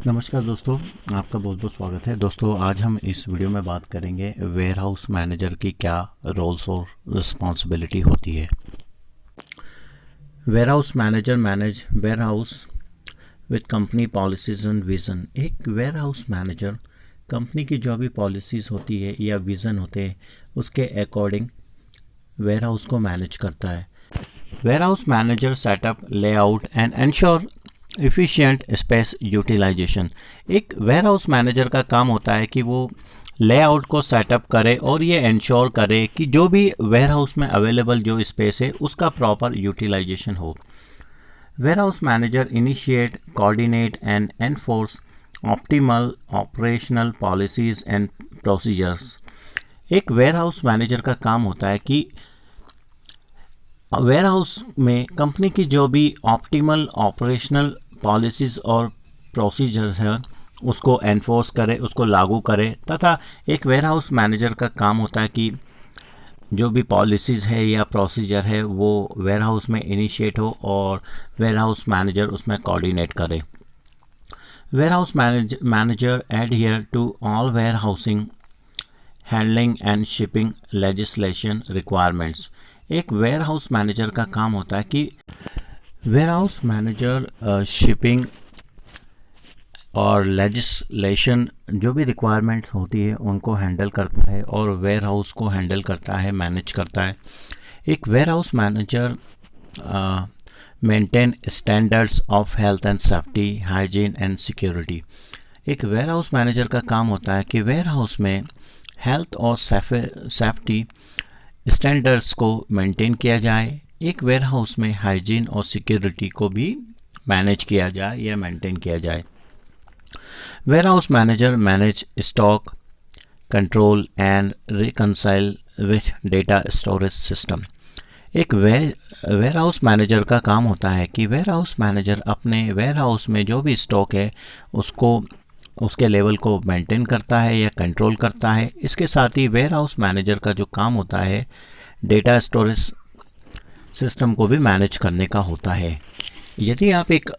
नमस्कार दोस्तों, आपका बहुत बहुत स्वागत है। दोस्तों, आज हम इस वीडियो में बात करेंगे वेयर हाउस मैनेजर की क्या रोल्स और रिस्पॉन्सिबिलिटी होती है। Warehouse manager manage warehouse with company policies and vision. एक वेयर हाउस मैनेजर कंपनी की जो भी पॉलिसीज़ होती है या विज़न होते हैं उसके अकॉर्डिंग वेयर हाउस को मैनेज करता है। Warehouse manager setup, layout and ensure efficient space utilisation. एक वेयर हाउस मैनेजर का काम होता है कि वो लेआउट को सेटअप करे और ये इंश्योर करे कि जो भी वेयर हाउस में अवेलेबल जो स्पेस है उसका प्रॉपर यूटिलाइजेशन हो। Warehouse manager initiate, coordinate and enforce optimal operational policies and procedures. एक वेयर हाउस मैनेजर का काम होता है कि वेयर हाउस में कंपनी की जो भी ऑप्टिमल ऑपरेशनल पॉलिसीज़ और प्रोसीजर है उसको एनफोर्स करे, उसको लागू करे। तथा एक वेयर हाउस मैनेजर का काम होता है कि जो भी पॉलिसीज़ है या प्रोसीजर है वो वेयर हाउस में इनिशिएट हो और वेयर हाउस मैनेजर उसमें कोऑर्डिनेट करे। Warehouse manager adhere to all warehousing handling and shipping legislation requirements. एक वेयर हाउस मैनेजर का काम होता है कि वेयर हाउस मैनेजर शिपिंग और लेजिस्लेशन जो भी रिक्वायरमेंट्स होती है उनको हैंडल करता है और वेयर हाउस को हैंडल करता है, मैनेज करता है। एक warehouse manager maintain standards of health and safety, hygiene and security. एक वेयर हाउस मैनेजर का काम होता है कि वेयर हाउस में हेल्थ और सेफ्टी स्टैंडर्ड्स को मेंटेन किया जाए। एक वेयर हाउस में हाइजीन और सिक्योरिटी को भी मैनेज किया जाए या मेंटेन किया जाए। Warehouse manager manage stock, control and reconcile with data storage system. एक वेयर हाउस मैनेजर का काम होता है कि वेयर हाउस मैनेजर अपने वेयर हाउस में जो भी स्टॉक है उसको उसके लेवल को मेंटेन करता है या कंट्रोल करता है। इसके साथ ही वेयर हाउस मैनेजर का जो काम होता है डेटा स्टोरेज सिस्टम को भी मैनेज करने का होता है। यदि आप एक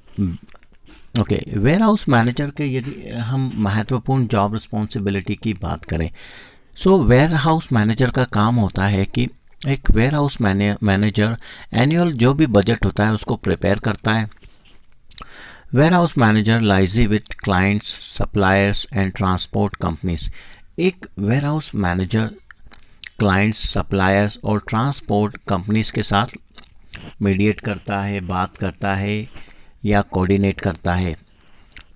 वेयर हाउस मैनेजर के यदि हम महत्वपूर्ण जॉब रिस्पॉन्सिबिलिटी की बात करें, सो वेयर हाउस मैनेजर का काम होता है कि एक वेयर हाउस मैनेजर एनुअल जो भी बजट होता है उसको प्रिपेयर करता है। Warehouse manager liaises with clients, suppliers and transport companies. एक warehouse manager clients, suppliers और ट्रांसपोर्ट कंपनीज के साथ मीडिएट करता है, बात करता है या कोऑर्डिनेट करता है।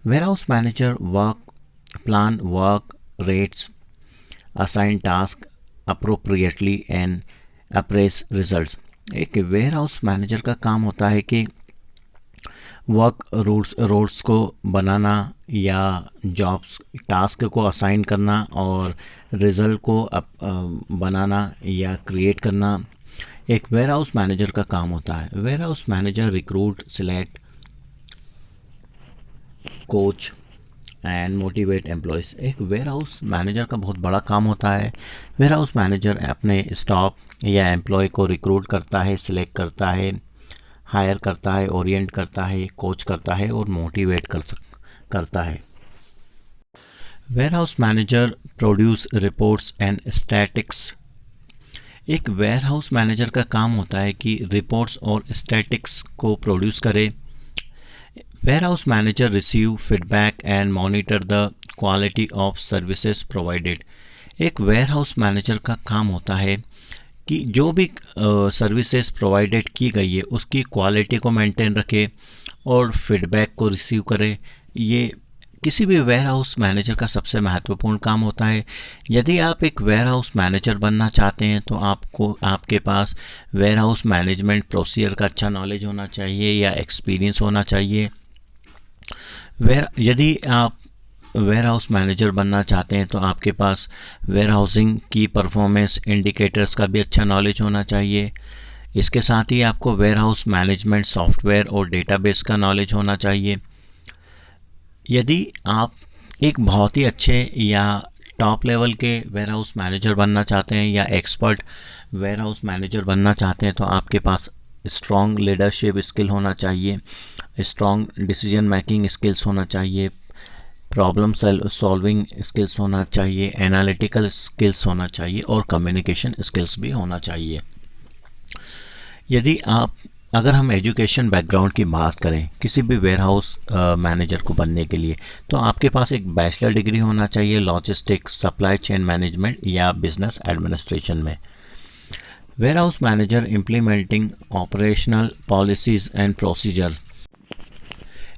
Warehouse manager plan work rates, assign task appropriately and appraise results. एक वेयर हाउस मैनेजर का काम होता है कि वर्क रोड्स को बनाना या जॉब्स टास्क को असाइन करना और रिज़ल्ट को बनाना या क्रिएट करना एक वेयर हाउस मैनेजर का काम होता है। Warehouse manager recruit, select, coach and motivate employees. एक वेयर हाउस मैनेजर का बहुत बड़ा काम होता है। वेयर हाउस मैनेजर अपने स्टाफ या एम्प्लॉय को रिक्रूट करता है, सिलेक्ट करता है, हायर करता है, ओरिएंट करता है, कोच करता है और मोटिवेट करता है। Warehouse manager produce reports and statics. एक वेयर हाउस मैनेजर का काम होता है कि रिपोर्ट्स और स्टैटिक्स को प्रोड्यूस करे। Warehouse manager receive feedback and monitor the quality of services provided. एक वेयर हाउस मैनेजर का काम होता है कि जो भी सर्विसेज प्रोवाइडेड की गई है उसकी क्वालिटी को मेंटेन रखे और फीडबैक को रिसीव करे। ये किसी भी वेयर हाउस मैनेजर का सबसे महत्वपूर्ण काम होता है। यदि आप एक वेयर हाउस मैनेजर बनना चाहते हैं तो आपके पास वेयर हाउस मैनेजमेंट प्रोसीजर का अच्छा नॉलेज होना चाहिए या एक्सपीरियंस होना चाहिए। यदि आप वेयर हाउस मैनेजर बनना चाहते हैं तो आपके पास वेयर हाउसिंग की परफॉर्मेंस इंडिकेटर्स का भी अच्छा नॉलेज होना चाहिए। इसके साथ ही आपको वेयर हाउस मैनेजमेंट सॉफ्टवेयर और डेटाबेस का नॉलेज होना चाहिए। यदि आप एक बहुत ही अच्छे या टॉप लेवल के वेयर हाउस मैनेजर बनना चाहते हैं या एक्सपर्ट वेयर हाउस मैनेजर बनना चाहते हैं तो आपके पास स्ट्रॉन्ग लीडरशिप स्किल होना चाहिए, स्ट्रॉन्ग डिसीजन मेकिंग स्किल्स होना चाहिए, प्रॉब्लम सॉल्विंग स्किल्स होना चाहिए, एनालिटिकल स्किल्स होना चाहिए और कम्युनिकेशन स्किल्स भी होना चाहिए। अगर हम एजुकेशन बैकग्राउंड की बात करें किसी भी वेयरहाउस मैनेजर को बनने के लिए, तो आपके पास एक बैचलर डिग्री होना चाहिए लॉजिस्टिक्स, सप्लाई चेन मैनेजमेंट या बिजनेस एडमिनिस्ट्रेशन में। Warehouse manager implementing operational policies and procedure.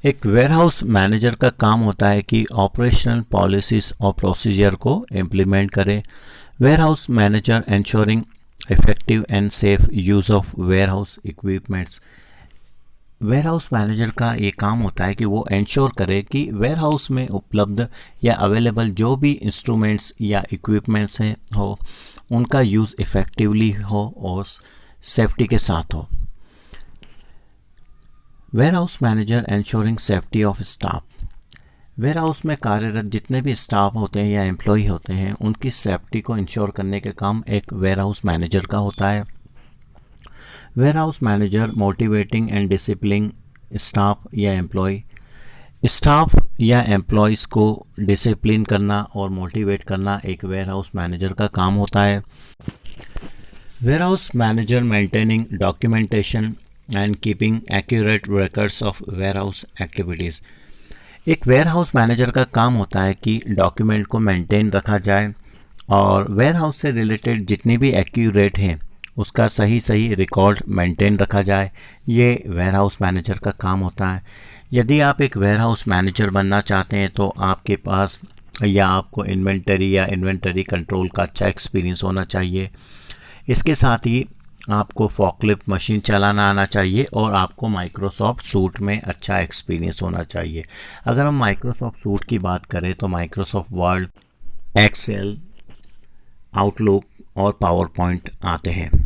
एक वेयरहाउस मैनेजर का काम होता है कि ऑपरेशनल पॉलिसीज़ और प्रोसीजर को इम्प्लीमेंट करे। Warehouse manager ensuring effective and safe use of warehouse equipments। Warehouse manager का ये काम होता है कि वो इंश्योर करे कि वेयरहाउस में उपलब्ध या अवेलेबल जो भी इंस्ट्रूमेंट्स या इक्विपमेंट्स हैं हो उनका यूज़ इफ़ेक्टिवली हो और सेफ्टी के साथ हो। Warehouse manager ensuring safety of staff. Warehouse में कार्यरत जितने भी स्टाफ होते हैं या एम्प्लॉय होते हैं उनकी सेफ्टी को इंश्योर करने का काम एक वेयरहाउस मैनेजर का होता है। Warehouse manager motivating and discipline staff या एम्प्लॉय। स्टाफ या एम्प्लॉयज़ को डिसिप्लिन करना और मोटिवेट करना एक वेयरहाउस मैनेजर का काम होता है। Warehouse manager maintaining documentation and keeping accurate records of warehouse activities. एक वेयरहाउस मैनेजर का काम होता है कि डॉक्यूमेंट को मेंटेन रखा जाए और वेयरहाउस से रिलेटेड जितनी भी एक्यूरेट हैं उसका सही रिकॉर्ड मेंटेन रखा जाए। ये वेयरहाउस मैनेजर का काम होता है। यदि आप एक वेयरहाउस मैनेजर बनना चाहते हैं तो आपके पास या आपको इन्वेंटरी कंट्रोल का अच्छा एक्सपीरियंस होना चाहिए। इसके साथ ही आपको फॉकलिफ्ट मशीन चलाना आना चाहिए और आपको माइक्रोसॉफ्ट सूट में अच्छा एक्सपीरियंस होना चाहिए। अगर हम माइक्रोसॉफ्ट सूट की बात करें तो माइक्रोसॉफ्ट वर्ड, एक्सेल, आउटलुक और पावर पॉइंट आते हैं।